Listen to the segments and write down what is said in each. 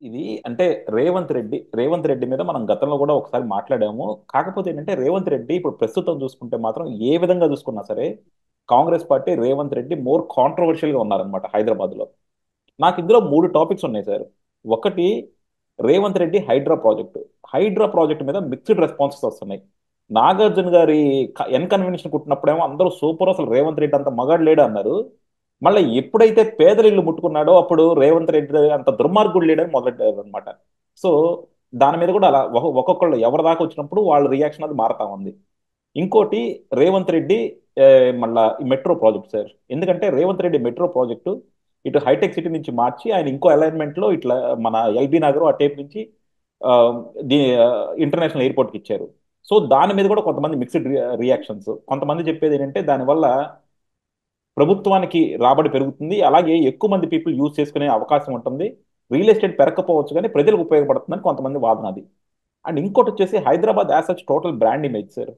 ఇది అంటే రేవంత్ రెడ్డి మీద మనం గతంలో కూడా ఒకసారి మాట్లాడాము. కాకపోతే ఏంటంటే రేవంత్ రెడ్డి ఇప్పుడు ప్రస్తుతం చూసుకుంటే మాత్రం ఏ విధంగా చూసుకున్నా సరే Congress party Revanth Reddy more controversial గా ఉన్నారనమాట హైదరాబాద్ లో. నాకు ఇందులో మూడు టాపిక్స్ ఉన్నాయి సార్. ఒకటి, రేవంత్ రెడ్డి హైడ్రా ప్రాజెక్ట్ మీద మిక్స్డ్ రెస్పాన్సెస్ వస్తున్నాయి. నాగార్జున గారి కన్వెన్షన్ కుట్టినప్పుడేమో అందరూ సూపర్, అసలు రేవంత్ రెడ్డి అంత మగాడు లేడు అన్నారు. మళ్ళీ ఎప్పుడైతే పేదల ఇల్లు ముట్టుకున్నాడో అప్పుడు రేవంత్ రెడ్డి అంత దుర్మార్గుడు లేడని మొదలెట్టారు అనమాట. సో దాని మీద కూడా అలా ఒక్కొక్కళ్ళు ఎవరి దాకా వచ్చినప్పుడు వాళ్ళ రియాక్షన్ అది మారుతా ఉంది. ఇంకోటి, రేవంత్ రెడ్డి ఏ, మళ్ళా ఈ మెట్రో ప్రాజెక్ట్ సార్. ఎందుకంటే రేవంత్ రెడ్డి మెట్రో ప్రాజెక్టు ఇటు హైటెక్ సిటీ నుంచి మార్చి ఆయన ఇంకో అలైన్మెంట్ లో ఇట్లా మన ఎల్బీ నగర్ ఆ టైప్ నుంచి ఆ, దీ ఇంటర్నేషనల్ ఎయిర్పోర్ట్ కి ఇచ్చారు. సో దాని మీద కూడా కొంతమంది మిక్స్డ్ రియాక్షన్స్. కొంతమంది చెప్పేది ఏంటంటే దానివల్ల ప్రభుత్వానికి రాబడి పెరుగుతుంది, అలాగే ఎక్కువ మంది పీపుల్ యూజ్ చేసుకునే అవకాశం ఉంటుంది, రియల్ ఎస్టేట్ పెరగకపోవచ్చు కానీ ప్రజలకు ఉపయోగపడుతుందని కొంతమంది వాదన అది. అండ్ ఇంకోటి వచ్చేసి Hyderabad as such total brand image sir.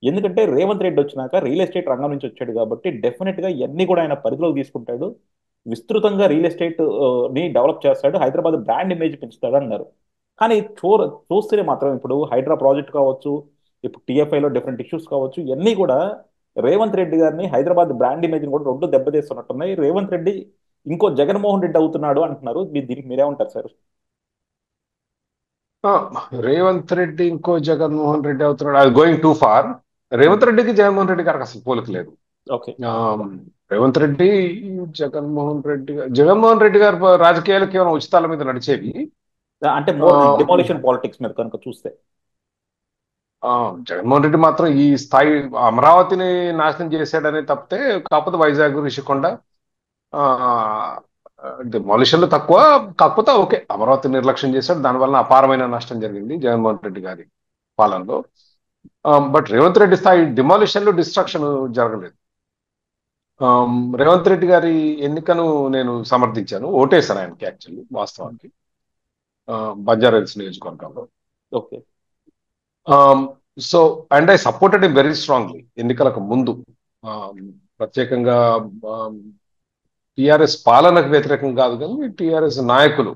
ఎందుకంటే రేవంత్ రెడ్డి వచ్చినాక రియల్ ఎస్టేట్ రంగం నుంచి వచ్చాడు కాబట్టి డెఫినెట్ గా ఇవన్నీ కూడా ఆయన పరిధిలోకి తీసుకుంటాడు. విస్తృతంగా రియల్ ఎస్టేట్ ని డెవలప్ చేస్తాడు, హైదరాబాద్ బ్రాండ్ ఇమేజ్ పెంచుతాడు అన్నారు. కానీ చూస్తేనే మాత్రం ఇప్పుడు హైడ్రా ప్రాజెక్ట్ కావచ్చు, ఇప్పుడు టీఎఫ్ఐలో డిఫరెంట్ ఇష్యూస్ కావచ్చు, ఇవన్నీ కూడా రేవంత్ రెడ్డి గారిని హైదరాబాద్ బ్రాండ్ ఇమేజ్ కూడా రెండు దెబ్బతీస్తున్నట్టున్నాయి. రేవంత్ రెడ్డి ఇంకో జగన్మోహన్ రెడ్డి అవుతున్నాడు అంటున్నారు. దీనికి మీరేమంటారు సార్? ఆ, రేవంత్ రెడ్డి ఇంకో జగన్మోహన్ రెడ్డి అవుతున్నాడు, అది గోయింగ్ టూ ఫార్. రేవంత్ రెడ్డికి జగన్మోహన్ రెడ్డి గారికి అసలు పోలిక లేదు. ఓకే. ఆ, రేవంత్ రెడ్డి, జగన్మోహన్ రెడ్డి గారు రాజకీయాలు కేవలం ఉచితాల మీద నడిచేవి. అంటే ఆ, మోర్ డిమాలిషన్ పాలిటిక్స్ మీద కనుక చూస్తే. ఆ, జగన్మోహన్ రెడ్డి మాత్రం ఈ స్థాయి అమరావతిని నాశనం చేశాడనే తప్పితే, కాకపోతే వైజాగ్, రిషికొండ డిమాలిషన్లు తక్కువ. కాకపోతే ఓకే, అమరావతి నిర్లక్ష్యం చేశాడు, దానివల్ల అపారమైన నష్టం జరిగింది జగన్మోహన్ రెడ్డి గారి పాలనలో. బట్ రేవంత్ రెడ్డి స్థాయి డిమాలిషన్లు, డిస్ట్రక్షన్ జరగలేదు. రేవంత్ రెడ్డి గారి ఎన్నికను నేను సమర్థించాను, ఓటేశాను ఆయనకి యాక్చువల్లీ వాస్తవానికి. బంజారాహిల్స్ నియోజకవర్గంలో. Okay. So and I supported him very strongly ఎన్నికలకు ముందు. Um, ప్రత్యేకంగా టిఆర్ఎస్ పాలనకు వ్యతిరేకం కాదు, కానీ టిఆర్ఎస్ నాయకులు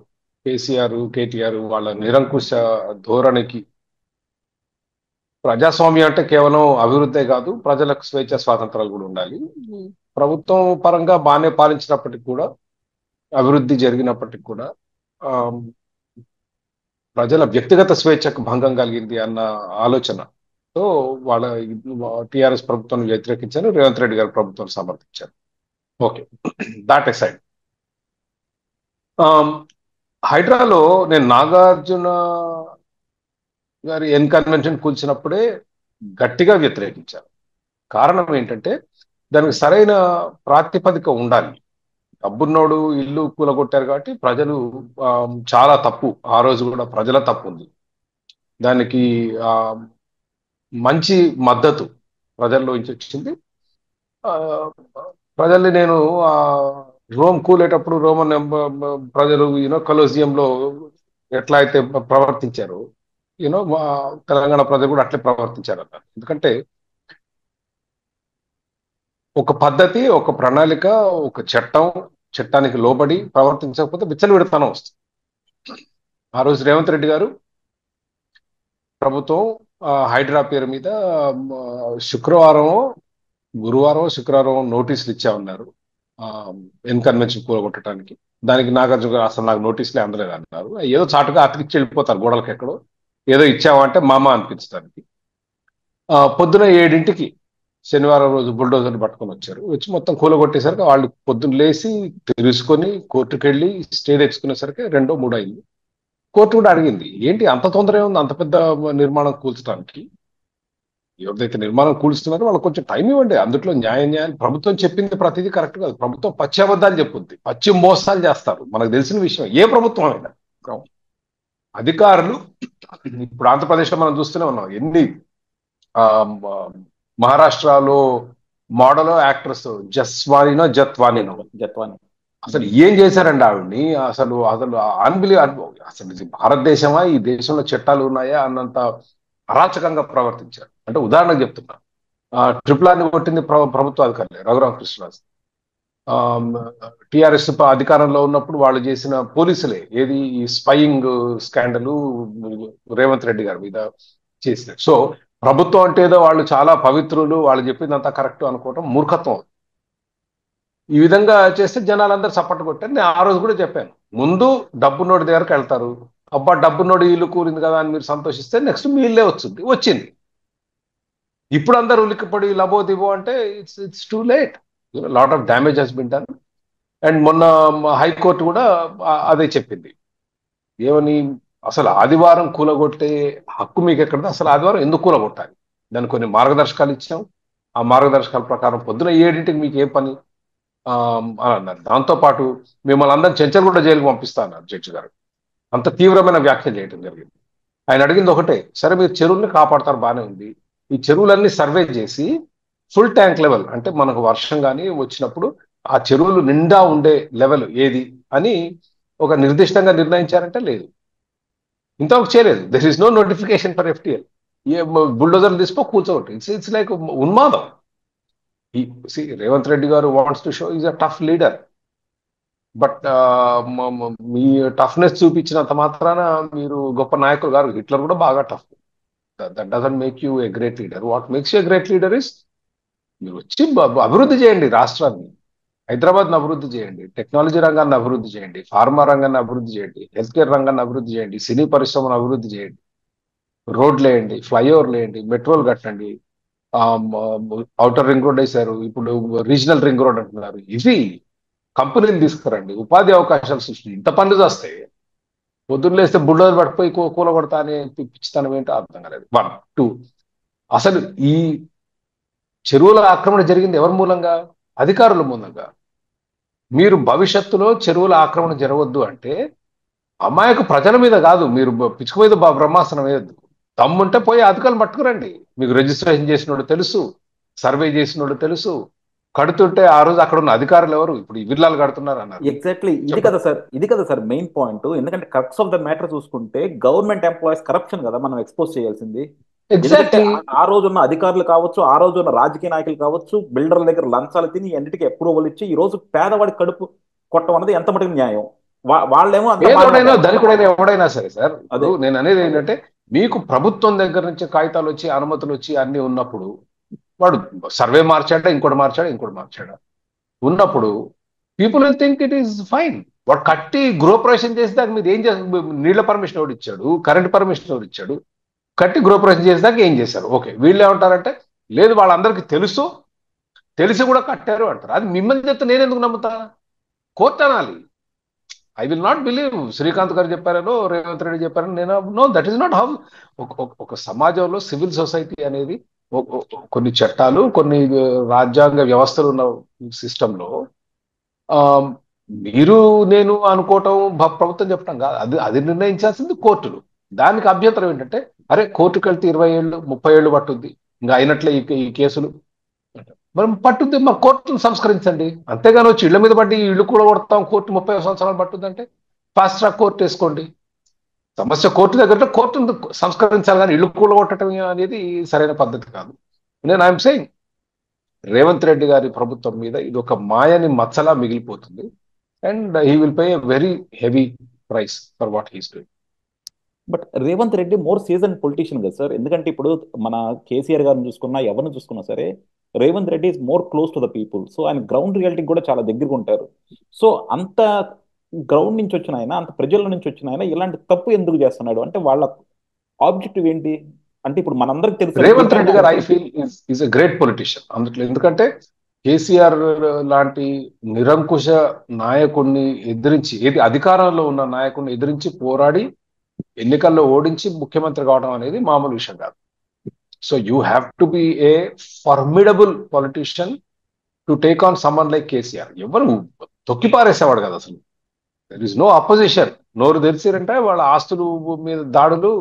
కేసీఆర్, కేటీఆర్ వాళ్ళ నిరంకుశ ధోరణికి, ప్రజాస్వామ్యం అంటే కేవలం అభివృద్ధే కాదు, ప్రజలకు స్వేచ్ఛ స్వాతంత్రాలు కూడా ఉండాలి. ప్రభుత్వం పరంగా బాగానే పాలించినప్పటికీ కూడా, అభివృద్ధి జరిగినప్పటికీ కూడా ఆమ్, ప్రజల వ్యక్తిగత స్వేచ్ఛకు భంగం కలిగింది అన్న ఆలోచనతో వాళ్ళ టిఆర్ఎస్ ప్రభుత్వాన్ని వ్యతిరేకించారు, రేవంత్ రెడ్డి గారి ప్రభుత్వాన్ని సమర్థించారు. Okay, that aside. హైడ్రాలో నేను నాగార్జున గారి కన్వెన్షన్ కూల్చినప్పుడే గట్టిగా వ్యతిరేకించారు. కారణం ఏంటంటే దానికి సరైన ప్రాతిపదిక ఉండాలి. డబ్బున్నోడు ఇల్లు కూలగొట్టారు కాబట్టి ప్రజలు, చాలా తప్పు, ఆ రోజు కూడా ప్రజల తప్పు ఉంది. దానికి ఆ, మంచి మద్దతు ప్రజల్లోంచి వచ్చింది. ఆ, ప్రజల్ని నేను ఆ రోమ్ కూలేటప్పుడు రోమన్ ప్రజలు కొలోజియంలో ఎట్లా అయితే ప్రవర్తించారు, తెలంగాణ ప్రజలు కూడా అట్లే ప్రవర్తించారు అన్నారు. ఎందుకంటే ఒక పద్ధతి, ఒక ప్రణాళిక, ఒక చట్టానికి లోబడి ప్రవర్తించకపోతే విచ్చలవిడతనం వస్తుంది. ఆ రోజు రేవంత్ రెడ్డి గారు ప్రభుత్వం హైడ్రా పేరు మీద శుక్రవారం, గురువారం, శుక్రవారం నోటీసులు ఇచ్చా ఉన్నారు కన్వెన్షన్ కూలగొట్టడానికి. దానికి నాగార్జున గారు అసలు నాకు నోటీసులే అందలేదు అన్నారు. ఏదో చాటుగా అతికిచ్చి వెళ్ళిపోతారు గోడలకు ఎక్కడో, ఏదో ఇచ్చామంటే మామ అనిపించడానికి. పొద్దున 7ంటికి శనివారం రోజు బుల్డోజర్ని పట్టుకొని వచ్చారు. వచ్చి మొత్తం కూలగొట్టేసరికి వాళ్ళు పొద్దున్న లేచి తెలుసుకొని కోర్టుకు వెళ్ళి స్టే తెచ్చుకునేసరికి 2, 3 అయింది. కోర్టు కూడా అడిగింది, ఏంటి అంత తొందర ఉంది అంత పెద్ద నిర్మాణం కూల్చడానికి? ఎవరిదైతే నిర్మాణం కూలుస్తున్నారో వాళ్ళకి కొంచెం టైం ఇవ్వండి. అందులో న్యాయాలు, ప్రభుత్వం చెప్పింది ప్రతిదీ కరెక్ట్ కాదు. ప్రభుత్వం పచ్చి అబద్ధాలు చెప్పుద్ది, పచ్చి మోసాలు చేస్తారు, మనకు తెలిసిన విషయం. ఏ ప్రభుత్వం అయినా అధికారులు, ఇప్పుడు ఆంధ్రప్రదేశ్లో మనం చూస్తూనే ఉన్నాం ఎన్ని. ఆ, మహారాష్ట్రలో మోడల్ యాక్ట్రెస్ జత్వానినో జత్వాని. అసలు ఏం చేశారండి ఆవిడ్ని? అసలు అసలు అసలు ఇది భారతదేశమా, ఈ దేశంలో చట్టాలు ఉన్నాయా అన్నంత అరాచకంగా ప్రవర్తించారు. అంటే ఉదాహరణకు చెప్తున్నా, ట్రిపుల్ ఆర్ని కొట్టింది ప్రభుత్వ అధికారులే, రఘురామ కృష్ణరాజు. టిఆర్ఎస్ అధికారంలో ఉన్నప్పుడు వాళ్ళు చేసిన పోలీసులే ఏది ఈ స్పయింగ్ స్కాండల్ రేవంత్ రెడ్డి గారి మీద చేసినారు. సో ప్రభుత్వం అంటే ఏదో వాళ్ళు చాలా పవిత్రులు, వాళ్ళు చెప్పిందంతా కరెక్ట్ అనుకోవటం మూర్ఖత్వం. ఈ విధంగా చేస్తే జనాలందరూ చప్పట్లు కొట్టారు. నేను ఆ రోజు కూడా చెప్పాను, ముందు డబ్బున్నోడి దగ్గరకు వెళ్తారు, అబ్బా డబ్బున్నోడి ఇల్లు కూలింది కదా అని మీరు సంతోషిస్తే నెక్స్ట్ మీ ఇల్లే వచ్చింది. ఇప్పుడు అందరు ఉలిక్కిపడి లబో దిబో అంటే it's too late. Lot of damage has been done. And మొన్న హైకోర్టు కూడా అదే చెప్పింది. ఏమని, అసలు ఆదివారం కూలగొట్టే హక్కు మీకు ఎక్కడదా, అసలు ఆదివారం ఎందుకు కూలగొట్టాలి, దానికి కొన్ని మార్గదర్శకాలు ఇచ్చాం. ఆ మార్గదర్శకాల ప్రకారం పొద్దున 7ంటికి మీకు ఏ పని అని అన్నారు. దాంతోపాటు మిమ్మల్ని అందరం చెంచల్గూడ జైలుకి పంపిస్తా అన్నారు జడ్జి గారు. అంత తీవ్రమైన వ్యాఖ్యలు చేయడం జరిగింది. ఆయన అడిగింది ఒకటే, సరే మీరు చెరువుల్ని కాపాడతారు బాగానే ఉంది, ఈ చెరువులన్నీ సర్వే చేసి ఫుల్ ట్యాంక్ లెవెల్ అంటే మనకు వర్షం కానీ వచ్చినప్పుడు ఆ చెరువులు నిండా ఉండే లెవెల్ ఏది అని ఒక నిర్దిష్టంగా నిర్ణయించారంటే లేదు, ఇంతవరకు చేయలేదు. There is no notification for FTL. ఏ బుల్డోజర్లు తీసుకో కూర్చోవట్టు, ఇట్స్ లైక్ ఉన్మాదం. రేవంత్ రెడ్డి గారు wants to show is a tough leader, but మీ టఫ్నెస్ చూపించినంత మాత్రాన మీరు గొప్ప నాయకులు గారు. హిట్లర్ కూడా బాగా tough. That doesn't make you a great leader. What makes you a great leader is మీరు వచ్చి అభివృద్ధి చేయండి రాష్ట్రాన్ని, హైదరాబాద్ని అభివృద్ధి చేయండి, టెక్నాలజీ రంగాన్ని అభివృద్ధి చేయండి, ఫార్మా రంగాన్ని అభివృద్ధి చేయండి, హెల్త్ కేర్ రంగాన్ని అభివృద్ధి చేయండి, సినీ పరిశ్రమను అభివృద్ధి చేయండి, రోడ్లు వేయండి, ఫ్లైఓవర్లు వేయండి, మెట్రోలు కట్టండి, ఔటర్ రింగ్ రోడ్ వేశారు, ఇప్పుడు రీజనల్ రింగ్ రోడ్ అంటున్నారు. ఇవి కంపెనీలు తీసుకురండి, ఉపాధి అవకాశాలు సృష్టి. ఇంత పనులు చేస్తాయి, పొద్దున్న లేస్తే బుల్డోజర్ పడిపోయి కూలగొడతా అని పిచ్చితనం ఏంటో అర్థం కాలేదు. 1 2 అసలు ఈ చెరువుల ఆక్రమణ జరిగింది ఎవరి మూలంగా? అధికారుల మూలంగా. మీరు భవిష్యత్తులో చెరువుల ఆక్రమణ జరగవద్దు అంటే అమాయక ప్రజల మీద కాదు, మీరు పిచ్చుక మీద బ్రహ్మాస్త్రం వేయద్దు. దమ్ముంటే పోయి అధికారులు పట్టుకురండి. మీకు రిజిస్ట్రేషన్ చేసినోడు తెలుసు, సర్వే చేసినోడు తెలుసు, కడుతుంటే ఆ రోజు అక్కడ ఉన్న అధికారులు ఎవరు? ఇప్పుడు ఈ విల్లాలు కడుతున్నారు అన్నారు. ఎగ్జాక్ట్లీ ఇది కదా సార్ మెయిన్ పాయింట్. ఎందుకంటే క్రక్స్ ఆఫ్ ద మ్యాటర్ చూసుకుంటే గవర్నమెంట్ ఎంప్లాయీస్ కరప్షన్ కదా మనం ఎక్స్పోజ్ చేయాల్సింది. ఎందుకంటే ఎగ్జాక్ట్లీ. ఆ రోజు ఉన్న అధికారులు కావచ్చు, ఆ రోజు ఉన్న రాజకీయ నాయకులు కావచ్చు, బిల్డర్ల దగ్గర లంచాలు తిని అన్నిటికీ అప్రూవల్ ఇచ్చి ఈ రోజు పేదవాడి కడుపు కొట్టడం అనేది ఎంత మటుకు న్యాయం? వాళ్ళేమో అంత ఏదైనా ధనికుడైనా ఎవడైనా సరే సార్, అదే ఇప్పుడు నేను అనేది ఏంటంటే మీకు ప్రభుత్వం దగ్గర నుంచి కాగితాలు వచ్చి అనుమతులు వచ్చి అన్ని ఉన్నప్పుడు వాడు సర్వే మార్చాడా, ఇంకోటి మార్చాడా ఉన్నప్పుడు people will think it is fine. వాడు కట్టి గృహప్రవేశం చేసేదాకా మీరు ఏం చేస్తారు? నీళ్ల పర్మిషన్ ఎవడు ఇచ్చాడు, కరెంట్ పర్మిషన్ ఎవడు ఇచ్చాడు? కట్టి గృహప్రవేశం చేసేదాకా ఏం చేశారు? ఓకే, వీళ్ళు ఏమంటారంటే లేదు వాళ్ళందరికీ తెలుసు, తెలిసి కూడా కట్టారు అంటారు. అది మిమ్మల్ని చెప్తే నేను ఎందుకు నమ్ముతా? కోర్టు అనాలి. I will not believe Srikanth garu చెప్పారనో రేవంత్ రెడ్డి చెప్పారని నేను no, that is not how. ఒక సమాజంలో సివిల్ సొసైటీ అనేది కొన్ని చట్టాలు, కొన్ని రాజ్యాంగ వ్యవస్థలు ఉన్న సిస్టంలో మీరు నేను అనుకోవటం ప్రభుత్వం చెప్పడం కాదు, అది నిర్ణయించాల్సింది కోర్టులు. దానికి అభ్యంతరం ఏంటంటే అరే కోర్టుకు వెళ్తే 20 ఏళ్ళు 30 ఏళ్ళు పట్టుద్ది, ఇంకా అయినట్లే ఈ కేసులు మనం పట్టుద్ది, మా కోర్టును సంస్కరించండి. అంతేగాని వచ్చి ఇళ్ల మీద పట్టి ఇళ్ళు కూడా కొడతాం కోర్టు 30 సంవత్సరాలు పట్టుద్దంటే ఫాస్ట్ ట్రాక్ కోర్టు వేసుకోండి. సమస్య కోర్టు దగ్గర కోర్టును సంస్కరించాలి, కానీ ఇళ్ళు కూడా కొట్టడం అనేది సరైన పద్ధతి కాదు. నేను ఐఎమ్ సెయింగ్ రేవంత్ రెడ్డి గారి ప్రభుత్వం మీద ఇది ఒక మాయని మచ్చలా మిగిలిపోతుంది. And he will pay a very heavy price for what he's doing. But Revanth Reddy more season politician కదా సార్. ఎందుకంటే ఇప్పుడు మన కేసీఆర్ గారిని చూసుకున్నా ఎవరిని చూసుకున్నా సరే Revanth Reddy is more close to the people. So ఆయన గ్రౌండ్ రియాలిటీకి కూడా చాలా దగ్గరగా ఉంటారు. సో అంత గ్రౌండ్ నుంచి వచ్చిన ఆయన, అంత ప్రజల నుంచి వచ్చిన ఆయన ఇలాంటి తప్పు ఎందుకు చేస్తున్నాడు అంటే వాళ్ళ ఆబ్జెక్టివ్ ఏంటి అంటే ఇప్పుడు మనందరికి తెలుసు రేవంత్ రెడ్డి గారు I feel is a great politician. అందులో ఎందుకంటే కేసీఆర్ లాంటి నిరంకుశ నాయకుడిని ఎదిరించి, ఏది అధికారంలో ఉన్న నాయకుడిని ఎదిరించి పోరాడి ఎన్నికల్లో ఓడించి ముఖ్యమంత్రి కావడం అనేది మామూలు విషయం కాదు. So you have to be a formidable politician to take on someone like KCR. ఎవరు తొక్కిపారేసేవాడు కదా అసలు. There is no opposition. నోరు తెరిచిరంటే వాళ్ళ ఆస్తులు మీద దాడులు,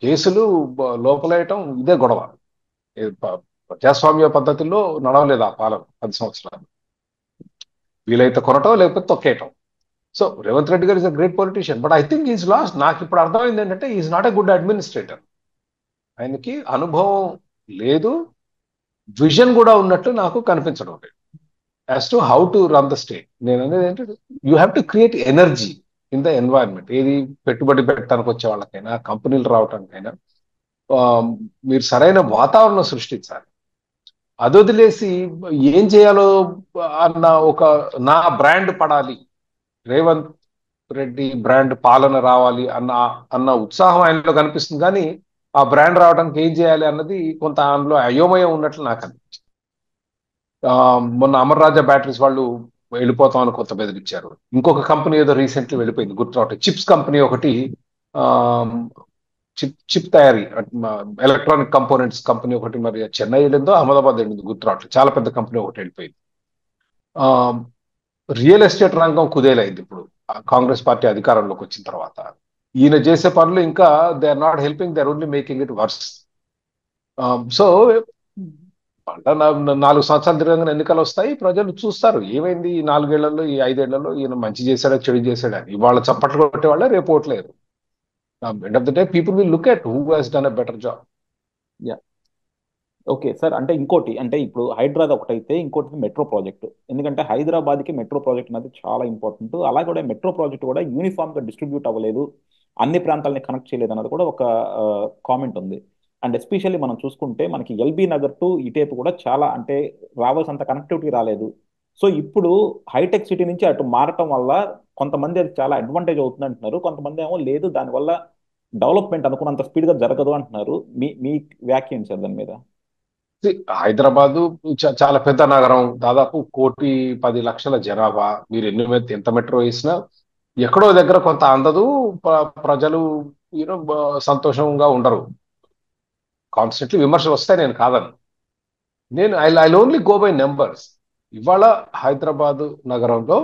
కేసులు, లోపలేయటం, ఇదే గొడవ. ప్రజాస్వామ్య పద్ధతిలో నడవలేదు ఆ పాలన 10 సంవత్సరాలు. వీలైతే కొనటం లేకపోతే తొక్కేయటం. సో రేవంత్ రెడ్డి గారు is a great politician, but I think is lost. నాకు ఇప్పుడు అర్థమైంది ఏంటంటే is not a good administrator. ఆయనకి అనుభవం లేదు, విజన్ కూడా ఉన్నట్లు నాకు కనిపించడం లేదు. As to how to run the state. నేను అనేది ఏంటంటే you have to create energy in the environment. ఏది పెట్టుబడి పెట్టడానికి వచ్చే వాళ్ళకైనా, కంపెనీలు రావడానికైనా ఆ, మీరు సరైన వాతావరణం సృష్టించాలి. అది వదిలేసి ఏం చేయాలో అన్న ఒక నా బ్రాండ్ పడాలి, రేవంత్ రెడ్డి బ్రాండ్ పాలన రావాలి అన్న అన్న ఉత్సాహం ఆయనలో కనిపిస్తుంది. కానీ ఆ బ్రాండ్ రావడానికి ఏం చేయాలి అన్నది కొంత ఆయనలో అయోమయం ఉన్నట్లు నాకు అనిపించింది. మొన్న అమర్ రాజా బ్యాటరీస్ వాళ్ళు వెళ్ళిపోతామని కొత్త బెదిరించారు. ఇంకొక కంపెనీ ఏదో రీసెంట్లీ వెళ్ళిపోయింది, గుర్తు రావట్లేదు. చిప్స్ కంపెనీ ఒకటి, చిప్ తయారీ, ఎలక్ట్రానిక్ కంపోనెంట్స్ కంపెనీ ఒకటి, మరి చెన్నై వెళ్ళిందో అహ్మదాబాద్ వెళ్ళిందో గుర్తు రావట్లేదు. చాలా పెద్ద కంపెనీ ఒకటి వెళ్ళిపోయింది. రియల్ ఎస్టేట్ రంగం కుదేలైంది ఇప్పుడు కాంగ్రెస్ పార్టీ అధికారంలోకి వచ్చిన తర్వాత. ఈయన చేసే పనులు ఇంకా they are not helping, they are only making it worse. So 4 సంవత్సరాలు తిరగంగానే ఎన్నికలు వస్తాయి, ప్రజలు చూస్తారు ఏమైంది ఈ 4 ఏళ్లలో, ఈ 5 ఏళ్లలో ఈయన మంచి చేశాడా చెడు చేశాడా అని. ఇవాళ చప్పట్లు కొట్టే వాళ్ళే రేపు ఓట్లేరు. End of the day people will look at who has done a better job. Okay sir, అంటే ఇంకోటి, అంటే ఇప్పుడు హైదరాబాద్ ఒకటైతే ఇంకోటి మెట్రో ప్రాజెక్ట్. ఎందుకంటే హైదరాబాద్కి మెట్రో ప్రాజెక్ట్ అనేది చాలా ఇంపార్టెంట్. అలాగే కూడా మెట్రో ప్రాజెక్ట్ కూడా యూనిఫామ్గా డిస్ట్రిబ్యూట్ అవ్వలేదు, అన్ని ప్రాంతాలని కనెక్ట్ చేయలేదు అన్నది కూడా ఒక కామెంట్ ఉంది. అండ్ ఎస్పెషల్లీ మనం చూసుకుంటే మనకి ఎల్బీ నగర్ టు ఇటేపు కూడా చాలా, అంటే రావాల్సినంత కనెక్టివిటీ రాలేదు. సో ఇప్పుడు హైటెక్ సిటీ నుంచి అటు మారటం వల్ల కొంతమంది అది చాలా అడ్వాంటేజ్ అవుతుంది అంటున్నారు, కొంతమంది ఏమో లేదు దానివల్ల డెవలప్మెంట్ అనుకున్నంత స్పీడ్గా జరగదు అంటున్నారు. మీ మీ వ్యాఖ్య ఏంటి సార్ దాని మీద? హైదరాబాదు చాలా పెద్ద నగరం, దాదాపు 1,10,00,000 జనాభా. మీరు ఎంత మెట్రో వేసినా ఎక్కడో దగ్గర కొంత అందదు. ప్రజలు యూనో సంతోషంగా ఉండరు. కాన్స్టెంట్లీ విమర్శలు వస్తాయి, నేను కాదని. నేను I only go by numbers. ఇవాళ హైదరాబాదు నగరంలో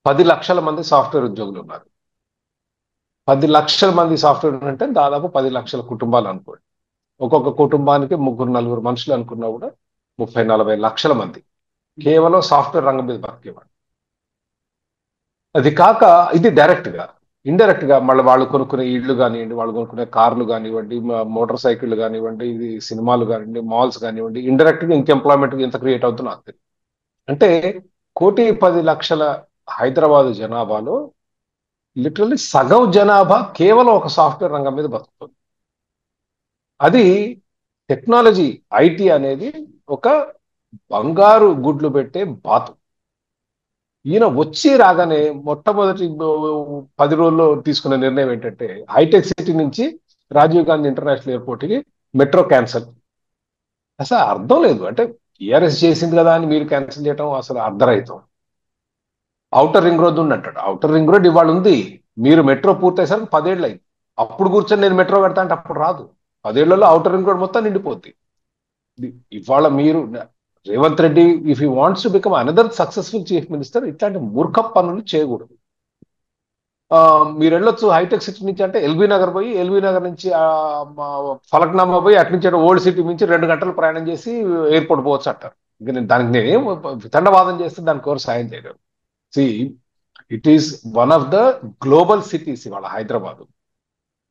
10 లక్షల మంది సాఫ్ట్వేర్ ఉద్యోగులు ఉన్నారు. 10 లక్షల మంది సాఫ్ట్వేర్ అంటే దాదాపు 10 లక్షల కుటుంబాలు అనుకోండి. ఒక్కొక్క కుటుంబానికి 3-4 మనుషులు అనుకున్నా కూడా 30-40 లక్షల మంది కేవలం సాఫ్ట్వేర్ రంగం మీద బతికేవాడు. అది కాక ఇది డైరెక్ట్ గా, ఇండైరెక్ట్ గా మళ్ళీ వాళ్ళు కొనుక్కునే ఇళ్ళు కానివ్వండి, వాళ్ళు కొనుక్కునే కార్లు కానివ్వండి, మోటార్ సైకిళ్ళు కానివ్వండి, ఇది సినిమాలు కానివ్వండి, మాల్స్ కానివ్వండి, ఇండైరెక్ట్ గా ఇంక ఎంప్లాయ్మెంట్ ఎంత క్రియేట్ అవుతుందో నాకు తెలియదు. అంటే 1,10,00,000 హైదరాబాద్ జనాభాలో లిటరల్లీ సగం జనాభా కేవలం ఒక సాఫ్ట్వేర్ రంగం మీద బతుకుతుంది. అది టెక్నాలజీ, ఐటీ అనేది ఒక బంగారు గుడ్లు పెట్టే బాతు. ఈయన వచ్చి రాగానే మొట్టమొదటి 10 రోజుల్లో తీసుకున్న నిర్ణయం ఏంటంటే హైటెక్ సిటీ నుంచి రాజీవ్ గాంధీ ఇంటర్నేషనల్ ఎయిర్పోర్ట్కి మెట్రో క్యాన్సల్. అసలు అర్థం లేదు. అంటే టీఆర్ఎస్ చేసింది కదా అని మీరు క్యాన్సిల్ చేయడం అసలు అర్ధరహితం. ఔటర్ రింగ్ రోడ్ ఉంది అంటాడు. ఔటర్ రింగ్ రోడ్ ఇవాళ ఉంది, మీరు మెట్రో పూర్తయ్యేసరికి 10 ఏళ్ళు అయింది. అప్పుడు కూర్చొని నేను మెట్రో కడతా అంటే అప్పుడు రాదు. 10 ఏళ్లలో ఔటర్ రింగ్ రోడ్ మొత్తం నిండిపోద్ది. ఇవాళ మీరు Revanth Reddy if he wants to become another successful chief minister ఇట్లాంటి మూర్ఖ పనులు చేయకూడదు. మీరు వెళ్ళొచ్చు హైటెక్ సిటీ నుంచి అంటే ఎల్బీ నగర్ పోయి, ఎల్బీ నగర్ నుంచి ఫలక్నామా పోయి, అటు నుంచి ఓల్డ్ సిటీ నుంచి 2 గంటలు ప్రయాణం చేసి ఎయిర్పోర్ట్ పోవచ్చు అంటారు. ఇంకా దానికి నేనేం వితండవాదం చేస్తే దానికి ఎవరు సాయం చేయలేరు. See it is one of the global cities ఇవాళ హైదరాబాద్.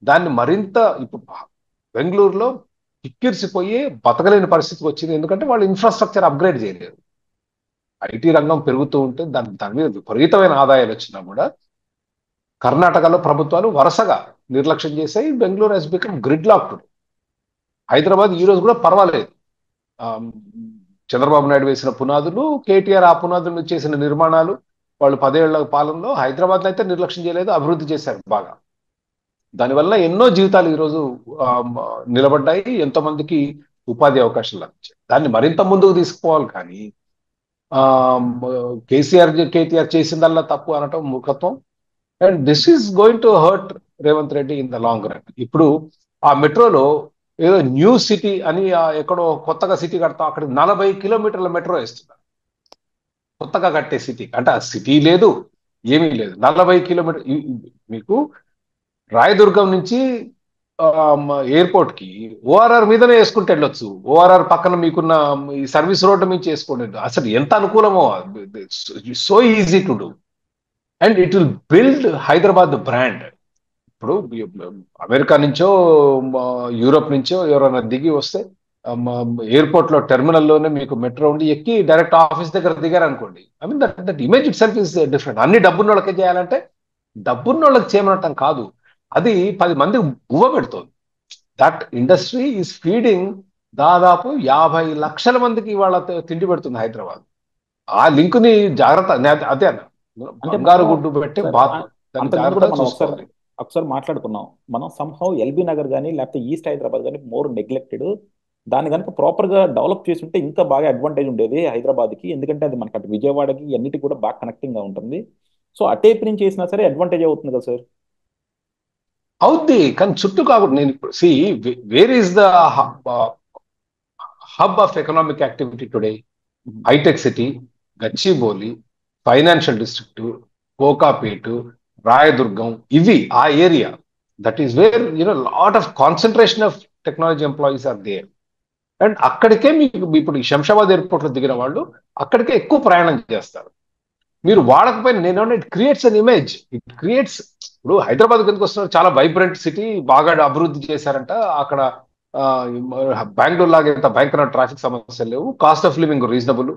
దాన్ని మరింత ఇప్పుడు బెంగళూరులో కిక్కిరిసిపోయి బతకలేని పరిస్థితికి వచ్చింది. ఎందుకంటే వాళ్ళు ఇన్ఫ్రాస్ట్రక్చర్ అప్గ్రేడ్ చేయలేదు. ఐటీ రంగం పెరుగుతూ ఉంటే దాని మీద విపరీతమైన ఆదాయాలు వచ్చినా కూడా కర్ణాటకలో ప్రభుత్వాలు వరుసగా నిర్లక్ష్యం చేశాయి. Bengaluru has become gridlocked. Hyderabad ఈ రోజు కూడా పర్వాలేదు. చంద్రబాబు నాయుడు వేసిన పునాదులు, కేటీఆర్ ఆ పునాదులు చేసిన నిర్మాణాలు, వాళ్ళు 10 ఏళ్ల పాలనలో హైదరాబాద్ అయితే నిర్లక్ష్యం చేయలేదు, అభివృద్ధి చేశారు బాగా. దానివల్ల ఎన్నో జీవితాలు ఈరోజు నిలబడ్డాయి, ఎంతో మందికి ఉపాధి అవకాశాలు లభించాయి. దాన్ని మరింత ముందుకు తీసుకుపోవాలి. కానీ కేటీఆర్ చేసిందల్లా తప్పు అనటం మూర్ఖత్వం. And this is going to hurt Revanth Reddy in the long run. ఇప్పుడు ఆ మెట్రోలో ఏదో న్యూ సిటీ అని ఎక్కడో కొత్తగా సిటీ కడతాం, అక్కడ 40 కిలోమీటర్ల మెట్రో వేస్తున్నారు. కొత్తగా కట్టే సిటీ అంటే ఆ సిటీ లేదు, ఏమీ లేదు. 40 కిలోమీటర్. మీకు రాయదుర్గం నుంచి ఎయిర్పోర్ట్ కి ఓఆర్ఆర్ మీదనే వేసుకుంటే వెళ్ళొచ్చు. ఓఆర్ఆర్ పక్కన మీకున్న ఈ సర్వీస్ రోడ్డు నుంచి వేసుకోండి. అసలు ఎంత అనుకూలమో, so easy to do. And it will build Hyderabad brand. ఇప్పుడు అమెరికా నుంచో యూరోప్ నుంచో ఎవరైనా దిగి వస్తే ఎయిర్పోర్ట్ లో టెర్మినల్ లోనే మీకు మెట్రో ఉండి ఎక్కి డైరెక్ట్ ఆఫీస్ దగ్గర దిగారు అనుకోండి. I mean that image it self is different. అన్ని డబ్బున్న వాళ్ళకే చేయాలంటే డబ్బున్న వాళ్ళకి చేయమనటం కాదు, అది 10 మందికి బువ్వ పెడుతోంది. దట్ ఇండస్ట్రీ ఈస్ ఫీడింగ్ దాదాపు 50 లక్షల మందికి ఇవాళ తిండి పెడుతుంది హైదరాబాద్. ఆ లింక్ ని జాగ్రత్త అదే అన్న, అంటే బంగారు మనం గుడ్డు పెట్టి సార్ బాతు, దాన్ని అంతకుముందు కూడా జాగ్రత్తగా మనం ఒకసారి చూసుకోవాలి. ఒకసారి మాట్లాడుకున్నాం. మనం సంహౌ ఎల్బీ నగర్ కానీ లేకపోతే ఈస్ట్ హైదరాబాద్ కానీ మోర్ నెగ్లెక్టెడ్. దాన్ని కనుక ప్రాపర్గా డెవలప్ చేసి ఉంటే ఇంకా బాగా అడ్వాంటేజ్ ఉండేది హైదరాబాద్కి. ఎందుకంటే అది మనకి అటు విజయవాడకి అన్నిటికీ కూడా బాగా కనెక్టింగ్గా ఉంటుంది. సో అటేపు నుంచి చేసినా సరే అడ్వాంటేజ్ అవుతుంది కదా సార్. అవుద్ది, కానీ చుట్టూ కాకుండా నేను ఇప్పుడు see where is the hub of economic activity today? Hitech city, Gachibowli, financial district, Kokapet, Rayadurgam, ఇవి ఆ area. That is where lot of concentration of technology employees are there. And అక్కడికే మీకు ఇప్పుడు ఈ శంషాబాద్ ఎయిర్పోర్ట్ లో దిగిన వాళ్ళు అక్కడికే ఎక్కువ ప్రయాణం చేస్తారు. మీరు వాడకపోయినా నేను it creates an image, it creates. ఇప్పుడు హైదరాబాద్ కిందకు వస్తున్నారు, చాలా వైబ్రెంట్ సిటీ, బాగా అభివృద్ధి చేశారంట అక్కడ. బెంగళూరు లాగా ఇంత భయంకర ట్రాఫిక్ సమస్యలు లేవు, కాస్ట్ ఆఫ్ లివింగ్ రీజనబుల్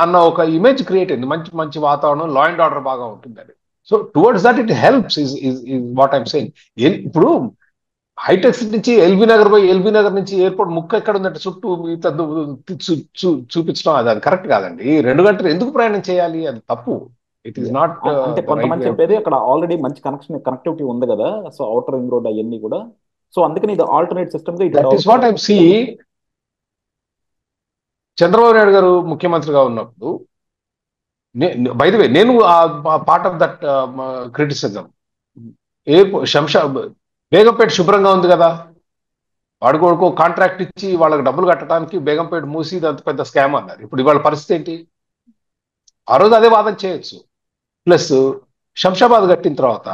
అన్న ఒక ఇమేజ్ క్రియేట్ అయింది. మంచి మంచి వాతావరణం, లా అండ్ ఆర్డర్ బాగా ఉంటుందని. So towards that it helps is what I'm saying. ఇప్పుడు హైటెక్స్ నుంచి ఎల్బీ నగర్ పోయి ఎల్బీ నగర్ నుంచి ఎయిర్పోర్ట్ ముక్క ఎక్కడ ఉందంటే చుట్టూ ఇట్లా చూపించడం, అది కరెక్ట్ కాదండి. 2 గంటలు ఎందుకు ప్రయాణం చేయాలి? అది తప్పు. ఇట్ ఈస్ నాట్ అంటే ద రైట్ కొంతమంది వే ఆఫ్ చెప్పేది డూయింగ్. అక్కడ ఆల్రెడీ మంచి కనెక్టివిటీ ఉంది కదా, సో అవుటర్ రింగ్ రోడ్ అవన్నీ కూడా. సో అందుకని ఇది ఆల్టర్నేట్ సిస్టమ్ గా ఇటు that is develop what I'm see. Chandrababu Naidu గారు ముఖ్యమంత్రిగా ఉన్నప్పుడు, బై ది వే, నేను పార్ట్ ఆఫ్ దట్ క్రిటిసిజం. శంషా బేగంపేట శుభ్రంగా ఉంది కదా, వాడుకోడుకో కాంట్రాక్ట్ ఇచ్చి వాళ్ళకి డబ్బులు కట్టడానికి బేగంపేట మూసి అంత పెద్ద స్కామ్ అన్నారు. ఇప్పుడు ఇవాళ పరిస్థితి ఏంటి? ఆ రోజు అదే వాదన చేయొచ్చు. ప్లస్ శంషాబాద్ కట్టిన తర్వాత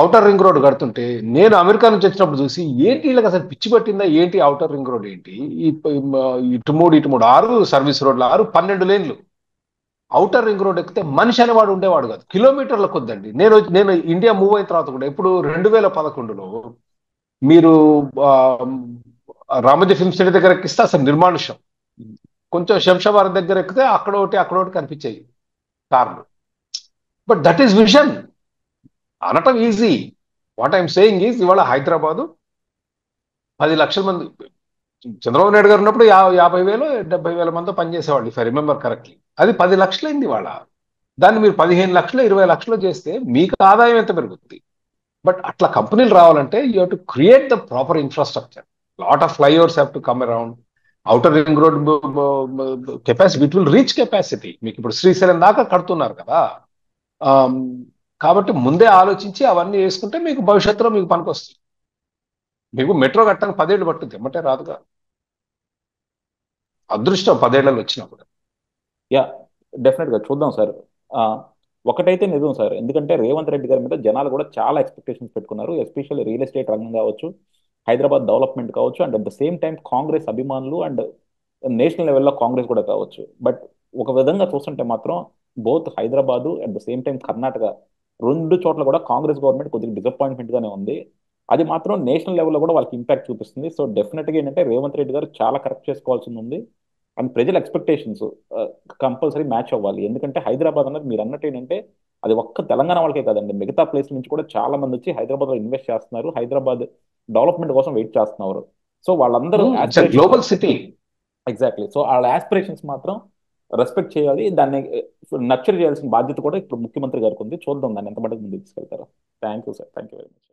ఔటర్ రింగ్ రోడ్ కడుతుంటే నేను అమెరికా నుంచి వచ్చినప్పుడు చూసి ఏంటి వీళ్ళకి అసలు పిచ్చి పట్టిందా ఏంటి, ఔటర్ రింగ్ రోడ్ ఏంటి, ఇటు మూడు 6 సర్వీస్ రోడ్లు 6, 12 లేన్లు. ఔటర్ రింగ్ రోడ్ ఎక్కితే మనిషి అనేవాడు ఉండేవాడు కాదు, కిలోమీటర్ల కొద్దండి. నేను ఇండియా మూవ్ అయిన తర్వాత కూడా ఇప్పుడు 2011లో మీరు ఆ, రామోజీ ఫిల్మ్ సిటీ దగ్గర ఎక్కిస్తే అసలు నిర్మానుష్యం. కొంచెం శంషాబాద్ దగ్గర ఎక్కితే అక్కడ ఒకటి కనిపించాయి కార్లు. But that is vision. అనటం easy. What I'm saying is ఇవాళ హైదరాబాదు 10 లక్షల మంది, చంద్రబాబు నాయుడు గారు ఉన్నప్పుడు 50,000 70,000 మంది పనిచేసేవాళ్ళు, ఇఫ్ ఐ రిమెంబర్ కరెక్ట్లీ. అది 10 లక్షలైంది ఇవాళ. దాన్ని మీరు 15 లక్షలు 20 లక్షలు చేస్తే మీకు ఆదాయం ఎంత పెరుగుతుంది? బట్ అట్లా కంపెనీలు రావాలంటే you have to create the proper infrastructure. Lot of flyovers have to come around. Outer ring road capacity, it will reach capacity. మీకు ఇప్పుడు శ్రీశైలం దాకా కడుతున్నారు కదా. Um, కాబట్టి ముందే ఆలోచించి అవన్నీ వేసుకుంటే మీకు భవిష్యత్తులో మీకు పనికొస్తుంది. మీకు మెట్రో కట్టడానికి 10 ఏళ్ళు పట్టుద్ది, ఎమ్మటే రాదుగా. అదృష్టం 10 ఏళ్ళలో వచ్చినప్పుడు. యా, డెఫినెట్గా చూద్దాం సార్. ఆ, ఒకటైతే నిజం సార్, ఎందుకంటే రేవంత్ రెడ్డి గారి మీద జనాలు కూడా చాలా ఎక్స్పెక్టేషన్స్ పెట్టుకున్నారు. ఎస్పెషల్లీ రియల్ ఎస్టేట్ రంగం కావచ్చు, హైదరాబాద్ డెవలప్మెంట్ కావచ్చు, and at the same time Congress అభిమానులు అండ్ నేషనల్ లెవెల్లో కాంగ్రెస్ కూడా కావచ్చు. బట్ ఒక విధంగా చూస్తుంటే మాత్రం both Hyderabad at the same time Karnataka రెండు చోట్ల కూడా కాంగ్రెస్ గవర్నమెంట్ కొద్దిగా డిసప్పాయింట్మెంట్ గానే ఉంది. అది మాత్రం నేషనల్ లెవెల్లో కూడా వాళ్ళకి ఇంపాక్ట్ చూపిస్తుంది. సో డెఫినెట్గా ఏంటంటే రేవంత్ రెడ్డి గారు చాలా కరెక్ట్ చేసుకోవాల్సింది ఉంది. అండ్ ప్రజల ఎక్స్పెక్టేషన్స్ కంపల్సరీ మ్యాచ్ అవ్వాలి. ఎందుకంటే హైదరాబాద్ అన్నది మీరు అన్నట్టు ఏంటంటే అది ఒక్క తెలంగాణ వాళ్ళకే కాదండి, మిగతా ప్లేస్ నుంచి కూడా చాలా మంది వచ్చి హైదరాబాద్లో ఇన్వెస్ట్ చేస్తున్నారు, హైదరాబాద్ డెవలప్మెంట్ కోసం వెయిట్ చేస్తున్నారు. సో వాళ్ళందరూ it's aspirations, global city. Exactly, so వాళ్ళ ఆస్పిరేషన్స్ మాత్రం రెస్పెక్ట్ చేయాలి. దాన్ని నర్చర్ చేయాల్సిన బాధ్యత కూడా ఇప్పుడు ముఖ్యమంత్రి గారికి ఉంది. చూద్దాం దాన్ని ఎంత మటుకు ముందుకు తీసుకెళ్తారో. Thank you sir, thank you very much.